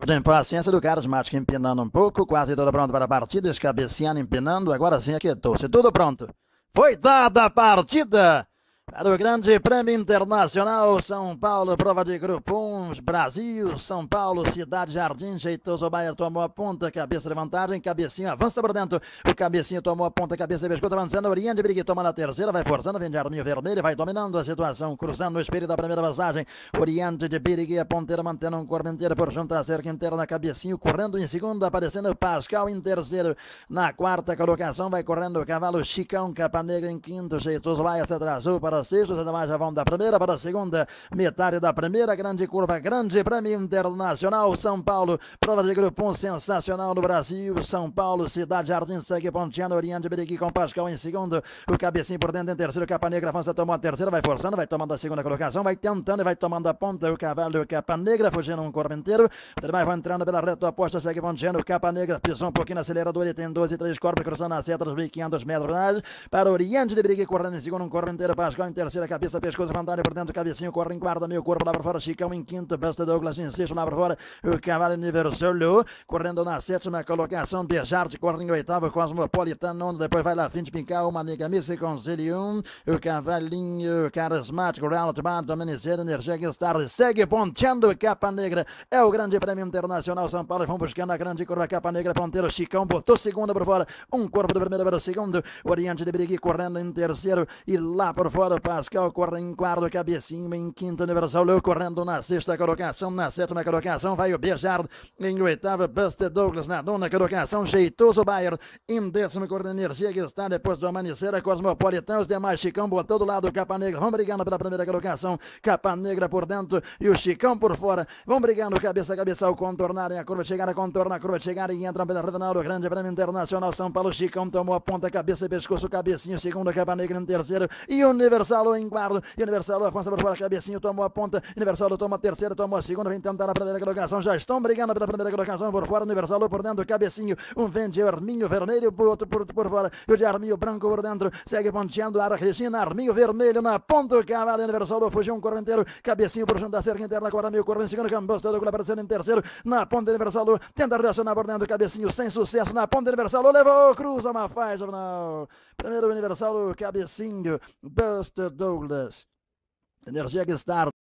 De impaciência do Carismático empinando um pouco, quase toda pronta para a partida, escabecinhando, empinando, agora sim aquietou-se, tudo pronto. Foi dada a partida para o Grande Prêmio Internacional São Paulo, prova de Grupo 1, Brasil, São Paulo, Cidade Jardim, jeitoso, Bayer tomou a ponta, cabeça de vantagem, cabecinho avança por dentro, o cabecinho tomou a ponta, cabeça de pescoço avançando, Oriente Brigui toma na terceira, vai forçando, vem de arminho vermelho, vai dominando a situação, cruzando o espírito da primeira passagem, Oriente de Birigui, a ponteira mantendo um corpo inteiro por junto à cerca interna, cabecinho correndo em segundo, aparecendo Pascal em terceiro, na quarta colocação vai correndo o cavalo Chicão, Capa Negra em quinto, jeitoso, Bayer se atrasou para sexto, os demais já vão da primeira para a segunda, metade da primeira, grande curva, Grande Prêmio Internacional São Paulo, prova de Grupo 1 sensacional no Brasil, São Paulo, Cidade Jardim, segue ponteando, Oriente Birigui com Pascal em segundo, o cabecinho por dentro em terceiro, Capa Negra avança, tomou a terceira, vai forçando, vai tomando a segunda colocação, vai tentando e vai tomando a ponta, o cavalo Capa Negra, fugindo um corpo inteiro, os demais vão entrando pela reta oposta, segue ponteando, Capa Negra pisou um pouquinho no acelerador, ele tem 12 e 3 corpos, cruzando a seta dos 1.500 metros, para Oriente de Birigui, correndo em segundo, um corpo inteiro, Pascal em terceira, cabeça, pescoço, vantagem por dentro, cabecinho, corre em quarta, meio corpo lá para fora, Chicão em quinto, Besta Douglas em sexto, lá para fora, o cavalo Universal, correndo na sétima colocação, Bejarte corre em oitavo, Cosmopolitano, depois vai lá, fim de pincar, uma nega missa e Concilium, o cavalinho carismático, Real Tomado, Dominiceiro, Energia Star, segue ponteando, Capa Negra, é o Grande Prêmio Internacional São Paulo, vão buscando a grande curva, Capa Negra, ponteiro, Chicão, botou segunda por fora, um corpo do primeiro para o segundo, Oriente de Birigui correndo em terceiro, e lá por fora, Pascal corre em quarto, cabecinho em quinto, Universal Lou correndo na sexta colocação, na sétima colocação vai o Bejard, em oitava, Buster Douglas na nona colocação, jeitoso Bayer, em décimo, correndo Energia que está depois do amanhecer, a Cosmopolitano, os demais Chicão botou do lado, Capa Negra, vão brigando pela primeira colocação, Capa Negra por dentro e o Chicão por fora, vão brigando cabeça a cabeça ao contornarem a curva, chegar a contornar a curva, chegar e entram pela reta do Grande Prêmio Internacional São Paulo, Chicão tomou a ponta, cabeça e pescoço, cabecinho, segundo, Capa Negra em terceiro, e Universal em quarto, Universal avança por fora, cabecinho, tomou a ponta, Universal toma a terceira, tomou a segunda, vem tentar a primeira colocação, já estão brigando pela primeira colocação por fora, Universal por dentro, cabecinho, um vem de arminho vermelho, outro por fora, e o de arminho branco por dentro, segue ponteando, Regina, arminho vermelho na ponta, o cavalo Universal fugiu um corpo inteiro, cabecinho por junto da cerca interna, agora meio corpo em segundo, Cambosta do aparecendo em terceiro, na ponta Universal, tenta reacionar por dentro, cabecinho sem sucesso, na ponta Universal, levou, cruza uma faixa, não, primeiro Universal, cabecinho, Buster Douglas, Energia que está